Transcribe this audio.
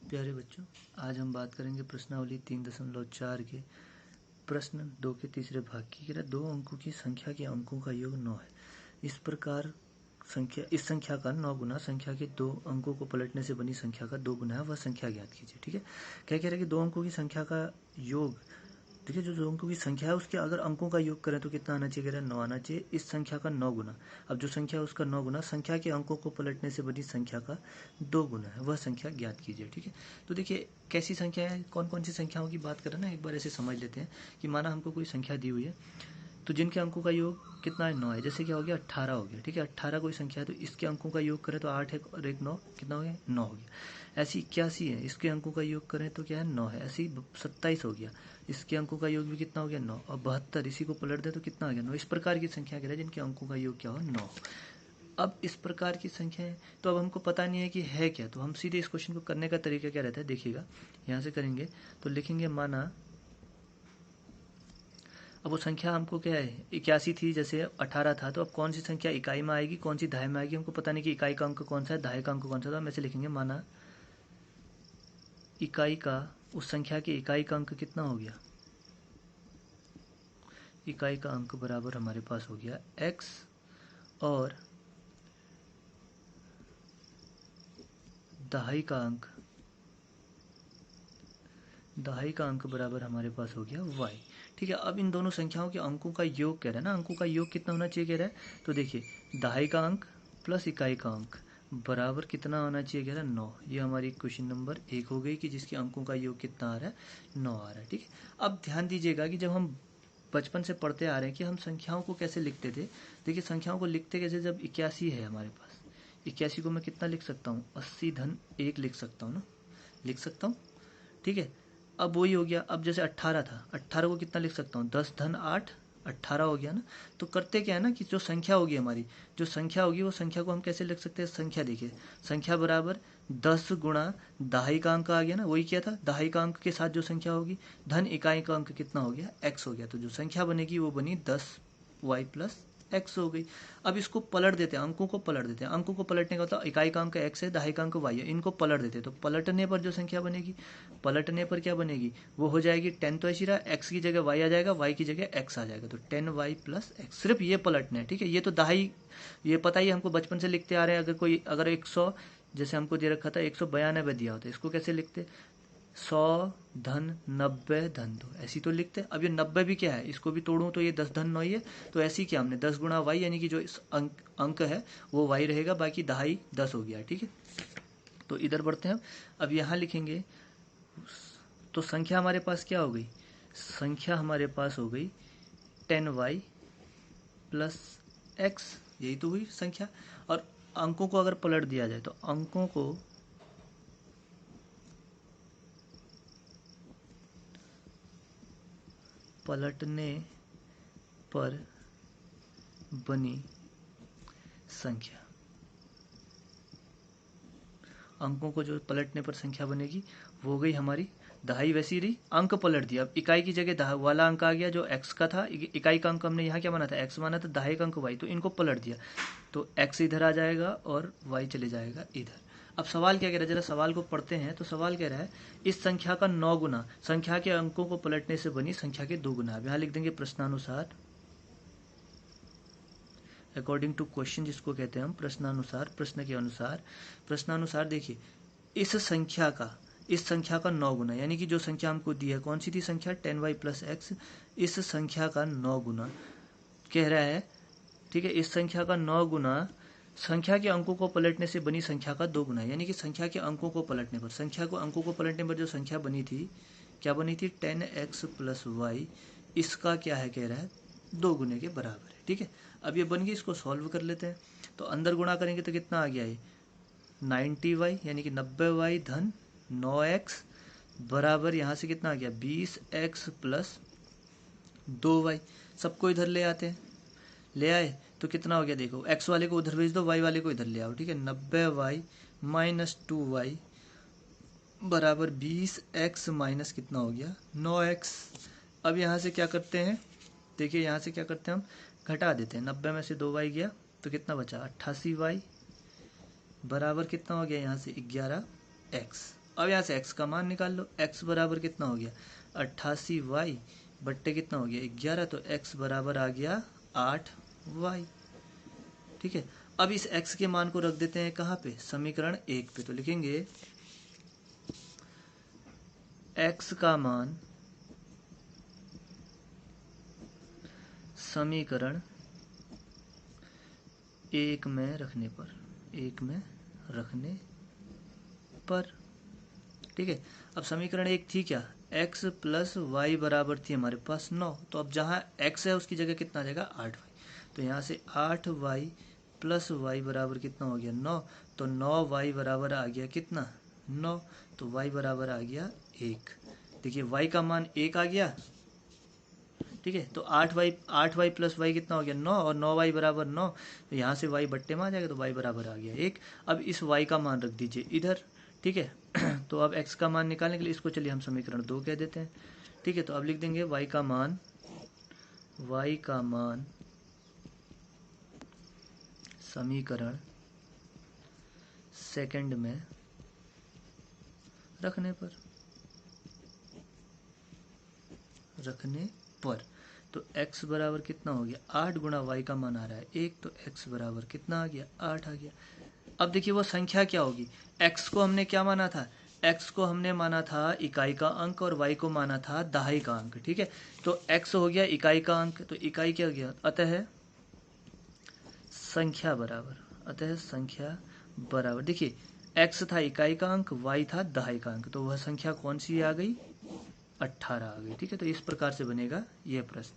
प्यारे बच्चों, आज हम बात करेंगे प्रश्नावली 3.4 के प्रश्न 2 के तीसरे भाग की। 2 अंकों की संख्या के अंकों का योग 9 है। इस प्रकार इस संख्या का 9 गुना संख्या के 2 अंकों को पलटने से बनी संख्या का 2 गुना है, वह संख्या ज्ञात कीजिए। ठीक है, क्या कह रहे हैं कि 2 अंकों की संख्या का योग, देखिए जो 2 अंकों की संख्या है उसके अगर अंकों का योग करें तो कितना आना चाहिए, कह रहे हैं 9 आना चाहिए। इस संख्या का 9 गुना, अब जो संख्या है उसका 9 गुना संख्या के अंकों को पलटने से बनी संख्या का 2 गुना है, वह संख्या ज्ञात कीजिए। ठीक है, तो देखिए कैसी संख्या है, कौन कौन सी संख्याओं की बात करें ना, एक बार ऐसे समझ लेते हैं कि माना हमको कोई संख्या दी हुई है तो जिनके अंकों का योग कितना है, 9 है। जैसे क्या हो गया, 18 हो गया। ठीक है, 18 कोई संख्या है तो इसके अंकों का योग करें तो 8 है और 1 9, कितना हो गया, 9 हो गया। ऐसी 81 है, इसके अंकों का योग करें तो क्या है, 9 है। ऐसी 27 हो गया, इसके अंकों का योग भी कितना हो गया, 9। और 72 इसी को पलट दे तो कितना आ गया, 9। इस प्रकार की संख्या कह रहे हैं जिनके अंकों का योग क्या हो, 9। अब इस प्रकार की संख्या है तो अब हमको पता नहीं है कि है क्या, तो हम सीधे इस क्वेश्चन को करने का तरीका क्या रहता है, देखिएगा यहाँ से करेंगे तो लिखेंगे माना, अब वो संख्या हमको क्या है, 81 थी, जैसे 18 था, तो अब कौन सी संख्या इकाई में आएगी, कौन सी दहाई में आएगी, हमको पता नहीं कि इकाई का अंक कौन सा है, दहाई का अंक कौन सा था। हम ऐसे लिखेंगे माना इकाई का, उस संख्या के इकाई का अंक कितना हो गया, इकाई का अंक बराबर हमारे पास हो गया x, और दहाई का अंक बराबर हमारे पास हो गया y। ठीक है, अब इन दोनों संख्याओं के अंकों का योग कह रहा है ना, अंकों का योग कितना होना चाहिए कह रहा है, तो देखिए दहाई का अंक प्लस इकाई का अंक बराबर कितना होना चाहिए कह रहा है, 9। ये हमारी क्वेश्चन नंबर 1 हो गई कि जिसके अंकों का योग कितना आ रहा है, 9 आ रहा है। ठीक है, अब ध्यान दीजिएगा कि जब हम बचपन से पढ़ते आ रहे हैं कि हम संख्याओं को कैसे लिखते थे। देखिए संख्याओं को लिखते कैसे, जब 81 है हमारे पास, 81 को मैं कितना लिख सकता हूँ, 80 धन 1 लिख सकता हूँ ना, लिख सकता हूँ। ठीक है, अब वही हो गया। अब जैसे 18 था, 18 को कितना लिख सकता हूँ, 10 धन 8, 18 हो गया ना। तो करते क्या है ना कि जो संख्या होगी हमारी, जो संख्या होगी वो संख्या को हम कैसे लिख सकते हैं, संख्या देखिए, संख्या बराबर 10 गुणा दहाई का अंक आ गया ना, वही क्या था, दहाई का अंक के साथ जो संख्या होगी धन इकाई का अंक कितना हो गया, x हो गया। तो जो संख्या बनेगी वो बनी 10y प्लस x हो गई। अब इसको पलट देते हैं, अंकों को पलट देते हैं। अंकों को पलटने का मतलब इकाई का अंक x है, दहाई का अंक y है, इनको पलट देते हैं। तो पलटने पर जो संख्या बनेगी, पलटने पर क्या बनेगी, वो हो जाएगी 10, तो ऐसी रहा, x की जगह y आ जाएगा, y की जगह x आ जाएगा, तो 10y प्लस x। सिर्फ ये पलटने हैं। ठीक है, ये तो दहाई, ये पता ही हमको बचपन से लिखते आ रहे हैं। अगर 100 जैसे हमको दे रखा था, 192 दिया होता है, इसको कैसे लिखते, 100 धन 90 धन 2, ऐसी तो लिखते। अब ये 90 भी क्या है, इसको भी तोड़ूं तो ये 10 धन 9 ही है, तो ऐसी क्या हमने 10 गुणा y, यानी कि जो इस अंक है वो y रहेगा, बाकी दहाई 10 हो गया। ठीक है, तो इधर बढ़ते हैं। अब यहाँ लिखेंगे तो संख्या हमारे पास क्या हो गई, संख्या हमारे पास हो गई 10y प्लस x, यही तो हुई संख्या। और अंकों को अगर पलट दिया जाए तो अंकों को पलटने पर बनी संख्या, अंकों को जो पलटने पर संख्या बनेगी वो हो गई हमारी दहाई। वैसी रही, अंक पलट दिया, अब इकाई की जगह वाला अंक आ गया जो x का था, इकाई का अंक हमने यहाँ क्या माना था, x माना था, दहाई का अंक y, तो इनको पलट दिया तो x इधर आ जाएगा और y चले जाएगा इधर। अब सवाल क्या कह रहा है, जरा सवाल को पढ़ते हैं। तो सवाल कह रहा है इस संख्या का 9 गुना संख्या के अंकों को पलटने से बनी संख्या के 2 गुना। अब यहाँ लिख देंगे प्रश्नानुसार, अकॉर्डिंग टू क्वेश्चन, जिसको कहते हैं हम प्रश्नानुसार, प्रश्न के अनुसार। प्रश्नानुसार देखिए इस संख्या का 9 गुना, यानी कि जो संख्या हमको दी है, कौन सी थी संख्या, 10y प्लस x, इस संख्या का 9 गुना कह रहा है। ठीक है, इस संख्या का 9 गुना संख्या के अंकों को पलटने से बनी संख्या का 2 गुना, यानी कि संख्या के अंकों को पलटने पर, संख्या को अंकों को पलटने पर जो संख्या बनी थी, क्या बनी थी, 10x प्लस y, इसका क्या है कह रहा है, 2 गुने के बराबर है। ठीक है, अब ये बन गई, इसको सॉल्व कर लेते हैं। तो अंदर गुणा करेंगे तो कितना आ गया ये 90y, यानी कि 90y धन 9x बराबर यहाँ से कितना आ गया 20x प्लस 2y। सबको इधर ले आते हैं, ले आए तो कितना हो गया, देखो x वाले को उधर भेज दो, y वाले को इधर ले आओ। ठीक है, 90y माइनस 2y बराबर 20x माइनस कितना हो गया 9x। अब यहाँ से क्या करते हैं, देखिए यहाँ से क्या करते हैं, हम घटा देते हैं, 90 में से 2y गया तो कितना बचा 88y बराबर कितना हो गया यहाँ से 11x। अब यहाँ से x का मान निकाल लो। x बराबर कितना हो गया 88y बट्टे कितना हो गया 11, तो x बराबर आ गया 8y। ठीक है, अब इस x के मान को रख देते हैं कहाँ पे, समीकरण 1 पे। तो लिखेंगे x का मान समीकरण 1 में रखने पर, ठीक है। अब समीकरण 1 थी क्या, x प्लस वाई बराबर थी हमारे पास 9, तो अब जहाँ x है उसकी जगह कितना आ जाएगा 8y। तो यहाँ से 8y प्लस वाई बराबर कितना हो गया 9, तो 9y बराबर आ गया कितना 9, तो y बराबर आ गया 1। देखिए y का मान 1 आ गया, ठीक है। तो 8y प्लस वाई कितना हो गया 9, और 9y बराबर 9, तो यहाँ से y बट्टे में आ जाएगा, तो y बराबर आ गया 1। अब इस y का मान रख दीजिए इधर, ठीक है। तो अब x का मान निकालने के लिए इसको चलिए हम समीकरण 2 कह देते हैं, ठीक है। तो अब लिख देंगे y का मान समीकरण सेकंड में रखने पर, तो x बराबर कितना हो गया 8 गुणा y का मान आ रहा है 1, तो x बराबर कितना आ गया 8 आ गया। अब देखिए वो संख्या क्या होगी, x को हमने क्या माना था, x को हमने माना था इकाई का अंक और y को माना था दहाई का अंक, ठीक है। तो x हो गया इकाई का अंक, तो इकाई क्या गया, अतः संख्या बराबर, देखिए x था इकाई का अंक, y था दहाई का अंक, तो वह संख्या कौन सी आ गई 18 आ गई, ठीक है। तो इस प्रकार से बनेगा यह प्रश्न।